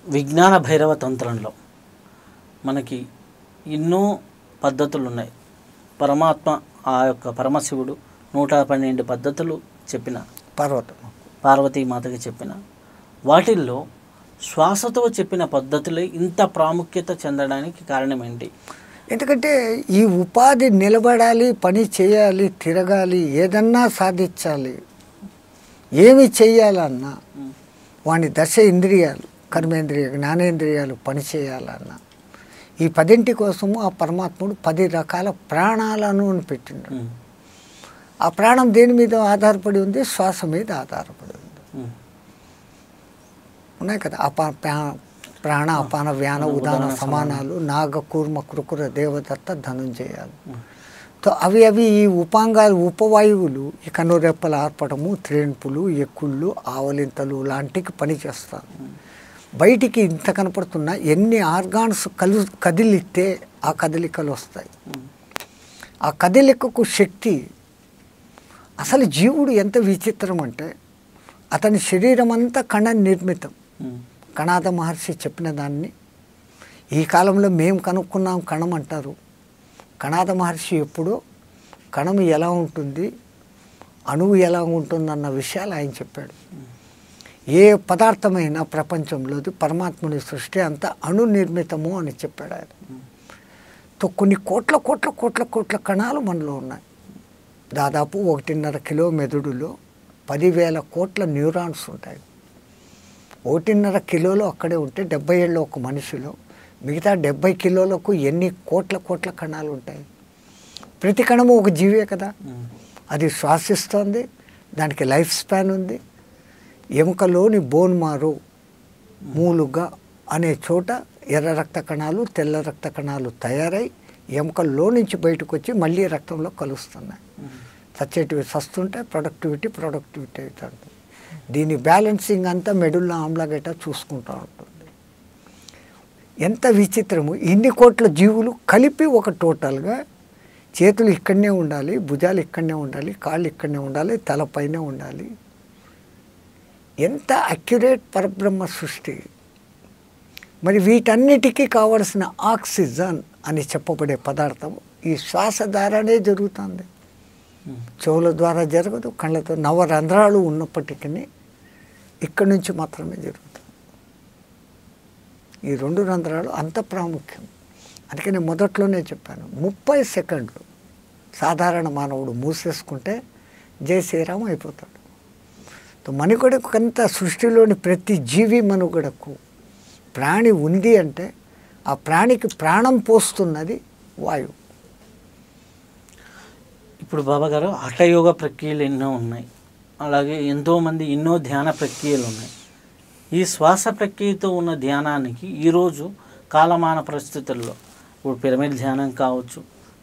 విజ్ఞాన భైరవ తంత్రంలో మనకి ఎన్నో పద్ధతులు ఉన్నాయి. పరమాత్మ ఆ యొక్క పరమశివుడు 112 పద్ధతులు చెప్పిన పార్వతీమాతకి చెప్పిన వాటిల్లో శ్వాసతో చెప్పిన పద్ధతులే ఇంత ప్రాముఖ్యత చెందడానికి కారణం ఏంటి? ఎందుకంటే ఈ ఉపాధి నిలబడాలి, పని చేయాలి, తిరగాలి, ఏదన్నా సాధించాలి, ఏమి చేయాలన్నా వాని దశ ఇంద్రియాలు, కర్మేంద్రియ జ్ఞానేంద్రియాలు పని చేయాలన్నా ఈ 10 కోసము ఆ పరమాత్ముడు 10 రకాల ప్రాణాలను పెట్టిండు. ఆ ప్రాణం దేని మీద ఆధారపడి ఉంది? శ్వాస మీద ఆధారపడి ఉంది. ఉన్నాయి కదా, ప్రాణ అపాన వ్యాన ఉదాన సమానాలు, నాగ కూర్మ కృకుర దేవదత్త ధనుంజయాలు. అవి ఈ ఉపాంగాలు, ఉపవాయువులు ఈ కన్నురెప్పల ఆర్పడము, త్రేణుపులు, ఎక్కుళ్ళు, ఆవలింతలు లాంటికి పని చేస్తారు. బయటికి ఇంత కనపడుతున్నా ఎన్ని ఆర్గాన్స్ కదిలిస్తే ఆ కదలికలు వస్తాయి. ఆ కదలికకు శక్తి. అసలు జీవుడు ఎంత విచిత్రం అంటే అతని శరీరం అంతా కణ నిర్మితం. కణాద మహర్షి చెప్పిన దాన్ని ఈ కాలంలో మేము కనుక్కున్నాం కణం అంటారు. కణాద మహర్షి ఎప్పుడో కణం ఎలా ఉంటుంది, అణువు ఎలా ఉంటుందన్న విషయాలు ఆయన చెప్పాడు. ఏ పదార్థమైన ప్రపంచంలోది పరమాత్ముని సృష్టి అంతా అణు నిర్మితము అని చెప్పాడు ఆయన. కొన్ని కోట్ల కోట్ల కోట్ల కోట్ల కణాలు మనలో ఉన్నాయి. దాదాపు 1.5 కిలో మెదడులో 10,000 కోట్ల న్యూరాన్స్ ఉంటాయి. 1.5 కిలోలు అక్కడే ఉంటే 70 ఏళ్ళ ఒక మనిషిలో మిగతా 70 కిలోలకు ఎన్ని కోట్ల కోట్ల కణాలు ఉంటాయి. ప్రతి కణము ఒక జీవే కదా. అది శ్వాసిస్తోంది, దానికి లైఫ్ స్పాన్ ఉంది. ఎముకలోని బోన్ మారో మూలుగా అనే చోట ఎర్ర రక్త కణాలు, తెల్ల రక్త కణాలు తయారై ఎముకల్లో నుంచి బయటకు వచ్చి మళ్ళీ రక్తంలో కలుస్తున్నాయి. సచ్చేటివి సస్తుంటాయి, ప్రొడక్టివిటీ అవుతుంది. దీని బ్యాలెన్సింగ్ అంతా మెడుల్లో ఆమ్లగడ్డ చూసుకుంటూ ఉంటుంది. ఎంత విచిత్రము! ఇన్ని కోట్ల జీవులు కలిపి ఒక టోటల్గా చేతులు ఇక్కడనే ఉండాలి, భుజాలు ఇక్కడనే ఉండాలి, కాళ్ళు ఇక్కడనే ఉండాలి, తలపైనే ఉండాలి. ఎంత అక్యురేట్ పరబ్రహ్మ సృష్టి. మరి వీటన్నిటికీ కావలసిన ఆక్సిజన్ అని చెప్పబడే పదార్థం ఈ శ్వాస ద్వారానే జరుగుతుంది. చెవుల ద్వారా జరగదు, కళ్ళతో నవరంధ్రాలు ఉన్నప్పటికీ ఇక్కడి నుంచి మాత్రమే జరుగుతుంది. ఈ 2 రంధ్రాలు అంత ప్రాముఖ్యం. అందుకని మొదట్లోనే చెప్పాను, 30 సెకండ్లు సాధారణ మానవుడు మూసేసుకుంటే జై శ్రీరామ్ అయిపోతాడు. మనుగడకు అంత సృష్టిలోని ప్రతి జీవి మనుగడకు ప్రాణి ఉంది అంటే ఆ ప్రాణికి ప్రాణం పోస్తున్నది వాయువు. ఇప్పుడు బాబాగారు హఠయోగ ప్రక్రియలు ఎన్నో ఉన్నాయి, అలాగే ఎంతోమంది ఎన్నో ధ్యాన ప్రక్రియలు ఉన్నాయి. ఈ శ్వాస ప్రక్రియతో ఉన్న ధ్యానానికి ఈరోజు కాలమాన పరిస్థితుల్లో ఇప్పుడు పిరమిడ్ ధ్యానం కావచ్చు,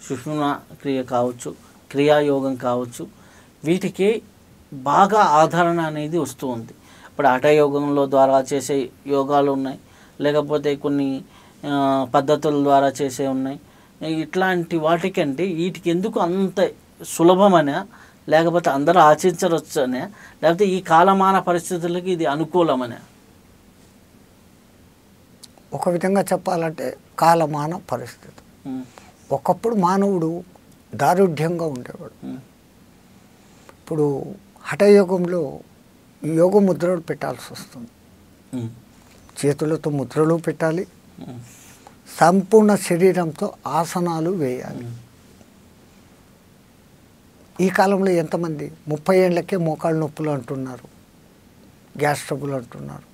సుషుమ్నా క్రియ కావచ్చు, క్రియాయోగం కావచ్చు, వీటికి బాగా ఆదరణ అనేది వస్తూ ఉంది. ఇప్పుడు హఠయోగంలో ద్వారా చేసే యోగాలు ఉన్నాయి, లేకపోతే కొన్ని పద్ధతుల ద్వారా చేసే ఉన్నాయి. ఇట్లాంటి వాటికంటే వీటికి ఎందుకు అంత సులభమనే, లేకపోతే అందరూ ఆచరించవచ్చనే, లేకపోతే ఈ కాలమాన పరిస్థితులకి ఇది అనుకూలమనే? ఒక విధంగా చెప్పాలంటే కాలమాన పరిస్థితి. ఒకప్పుడు మానవుడు దారుఢ్యంగా ఉండేవాడు. ఇప్పుడు హఠయోగంలో యోగ ముద్రలు పెట్టాల్సి వస్తుంది. చేతులతో ముద్రలు పెట్టాలి, సంపూర్ణ శరీరంతో ఆసనాలు వేయాలి. ఈ కాలంలో ఎంతమంది 30 ఏళ్ళకే మోకాళ్ళ నొప్పులు అంటున్నారు, గ్యాస్ ట్రబుల్ అంటున్నారు.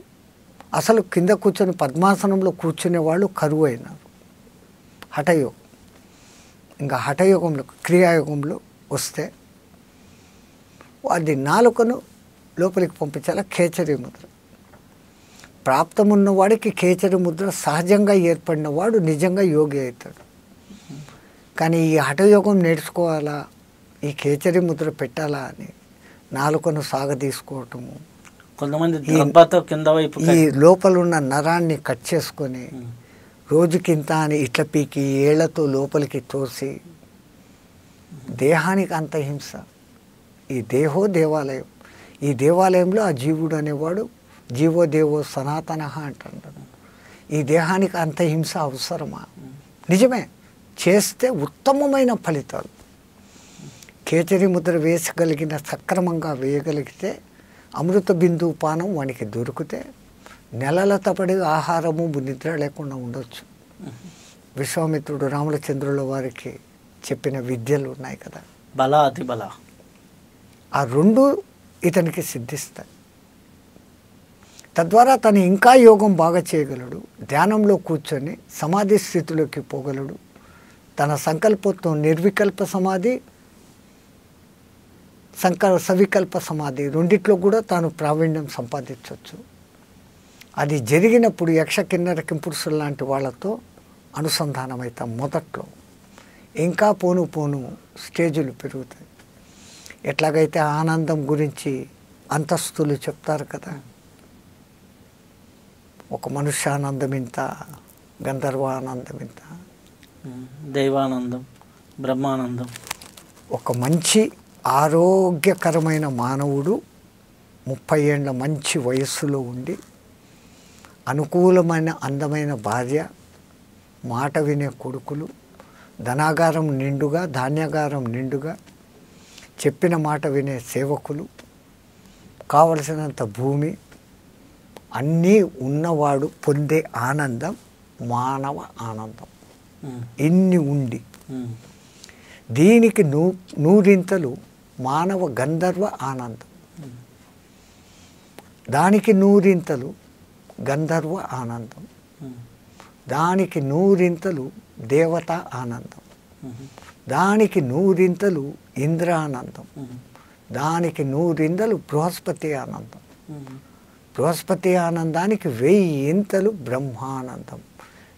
అసలు కింద కూర్చొని పద్మాసనంలో కూర్చునే వాళ్ళు కరువు అయినారు. హఠయోగం. ఇంకా హఠయోగంలో క్రియాయోగంలో వస్తే అది నాలుకను లోపలికి పంపించాల ఖేచరీ ముద్ర. ప్రాప్తమున్న వాడికి ఖేచరీ ముద్ర సహజంగా ఏర్పడిన వాడు నిజంగా యోగి అవుతాడు. కానీ ఈ హఠయోగం నేర్చుకోవాలా, ఈ ఖేచరీ ముద్ర పెట్టాలా అని నాలుకను సాగదీసుకోవటము, కొంతమంది ఈ లోపల ఉన్న నరాన్ని కట్ చేసుకొని రోజుకింత అని ఇట్ల పీకి ఏళ్లతో లోపలికి తోసి దేహానికి అంత హింస. ఈ దేహో దేవాలయం. ఈ దేవాలయంలో ఆ జీవుడు అనేవాడు జీవో దేవో సనాతన అంటాడు. ఈ దేహానికి అంత హింస అవసరమా? నిజమే, చేస్తే ఉత్తమమైన ఫలితాలు. కేచరి ముద్ర వేసగలిగిన, సక్రమంగా వేయగలిగితే, అమృత బిందువు పానం వానికి దొరికితే నెలల తపడి ఆహారము నిద్ర లేకుండా ఉండొచ్చు. విశ్వామిత్రుడు రామచంద్రుల వారికి చెప్పిన విద్యలు ఉన్నాయి కదా, బల అతి బల, ఆ రెండు ఇతనికి సిద్ధిస్తాయి. తద్వారా తను ఇంకా యోగం బాగా చేయగలడు. ధ్యానంలో కూర్చొని సమాధి స్థితిలోకి పోగలడు. తన సంకల్పంతో నిర్వికల్ప సమాధి, సవికల్ప సమాధి రెండిట్లో కూడా తాను ప్రావీణ్యం సంపాదించవచ్చు. అది జరిగినప్పుడు యక్ష కిన్నర కింపురుషుల లాంటి వాళ్ళతో అనుసంధానమవుతాం. మొదట్లో ఇంకా పోను పోను స్టేజులు పెరుగుతాయి. ఎట్లాగైతే ఆనందం గురించి అంతస్తులు చెప్తారు కదా, ఒక మనుష్యానందం ఇంత, గంధర్వానందం ఇంత, దైవానందం, బ్రహ్మానందం. ఒక మంచి ఆరోగ్యకరమైన మానవుడు 30 ఏళ్ళ మంచి వయస్సులో ఉండి అనుకూలమైన అందమైన భార్య, మాట వినే కొడుకులు, ధనాగారం నిండుగా, ధాన్యాగారం నిండుగా, చెప్పిన మాట వినే సేవకులు, కావలసినంత భూమి అన్నీ ఉన్నవాడు పొందే ఆనందం మానవ ఆనందం. ఇన్ని ఉండి దీనికి నూరింతలు మానవ గంధర్వ ఆనందం, దానికి నూరింతలు గంధర్వ ఆనందం, దానికి నూరింతలు దేవత ఆనందం, దానికి నూరింతలు ఇంద్ర ఆనందం, దానికి నూరింతలు బృహస్పతి ఆనందం, బృహస్పతి ఆనందానికి 1000 ఇంతలు బ్రహ్మానందం.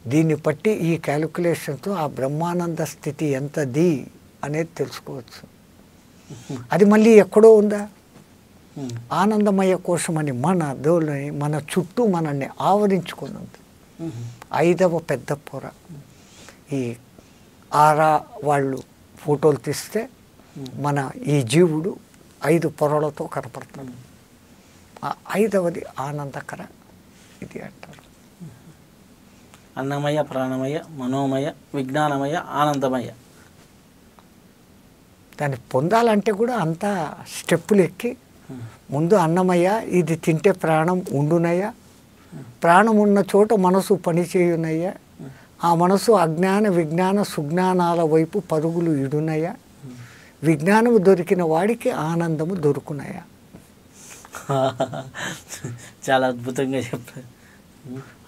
దీన్ని బట్టి ఈ క్యాలిక్యులేషన్తో ఆ బ్రహ్మానంద స్థితి ఎంతది అనేది తెలుసుకోవచ్చు. అది మళ్ళీ ఎక్కడో ఉందా? ఆనందమయ కోశమని మన చుట్టూ మనల్ని ఆవరించుకున్నది 5వ పెద్ద పొర. ఈ ఆరా వాళ్ళు ఫోటోలు తీస్తే మన ఈ జీవుడు 5 పొరలతో కనపడతాడు. ఆ 5వది ఆనందకర ఇది అంటారు. అన్నమయ, ప్రాణమయ, మనోమయ, విజ్ఞానమయ, ఆనందమయ. దాన్ని పొందాలంటే కూడా అంతా స్టెప్పులు ఎక్కి ముందు అన్నమయ్య, ఇది తింటే ప్రాణం ఉండునయ్యా, ప్రాణం ఉన్న చోట మనసు పనిచేయునయ్యా, ఆ మనసు అజ్ఞాన విజ్ఞాన సుజ్ఞానాల వైపు పరుగులు ఇడునయ్యా, విజ్ఞానము దొరికిన వాడికి ఆనందము దొరుకునయ్యా. చాలా అద్భుతంగా చెప్పారు.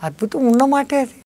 అద్భుతం ఉన్నమాటే అది.